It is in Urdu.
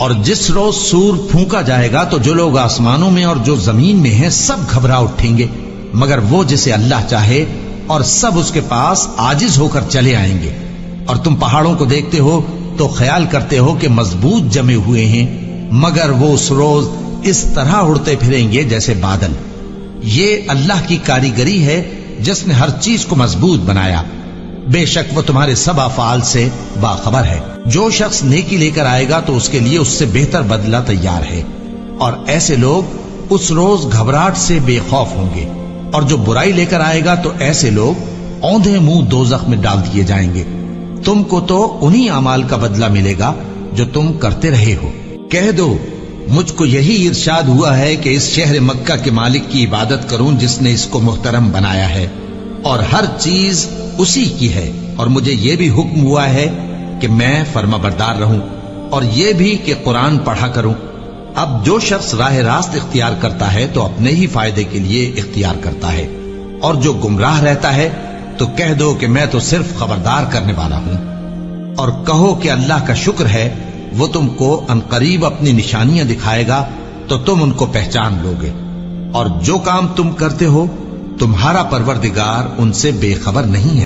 اور جس روز سور پھونکا جائے گا تو جو لوگ آسمانوں میں اور جو زمین میں ہیں سب گھبرا اٹھیں گے، مگر وہ جسے اللہ چاہے، اور سب اس کے پاس عاجز ہو کر چلے آئیں گے۔ اور تم پہاڑوں کو دیکھتے ہو تو خیال کرتے ہو کہ مضبوط جمے ہوئے ہیں، مگر وہ اس روز اس طرح اڑتے پھریں گے جیسے بادل۔ یہ اللہ کی کاریگری ہے جس نے ہر چیز کو مضبوط بنایا، بے شک وہ تمہارے سب افعال سے باخبر ہے۔ جو شخص نیکی لے کر آئے گا تو اس کے لیے اس سے بہتر بدلہ تیار ہے، اور ایسے لوگ اس روز گھبراہٹ سے بے خوف ہوں گے۔ اور جو برائی لے کر آئے گا تو ایسے لوگ اوندھے منہ دوزخ میں ڈال دیے جائیں گے۔ تم کو تو انہی اعمال کا بدلہ ملے گا جو تم کرتے رہے ہو۔ کہہ دو مجھ کو یہی ارشاد ہوا ہے کہ اس شہر مکہ کے مالک کی عبادت کروں جس نے اس کو محترم بنایا ہے، اور ہر چیز اسی کی ہے، اور مجھے یہ بھی حکم ہوا ہے کہ میں فرما بردار رہوں، اور یہ بھی کہ قرآن پڑھا کروں۔ اب جو شخص راہ راست اختیار کرتا ہے تو اپنے ہی فائدے کے لیے اختیار کرتا ہے، اور جو گمراہ رہتا ہے تو کہہ دو کہ میں تو صرف خبردار کرنے والا ہوں۔ اور کہو کہ اللہ کا شکر ہے، وہ تم کو عنقریب اپنی نشانیاں دکھائے گا تو تم ان کو پہچان لو گے، اور جو کام تم کرتے ہو تمہارا پروردگار ان سے بے خبر نہیں ہے۔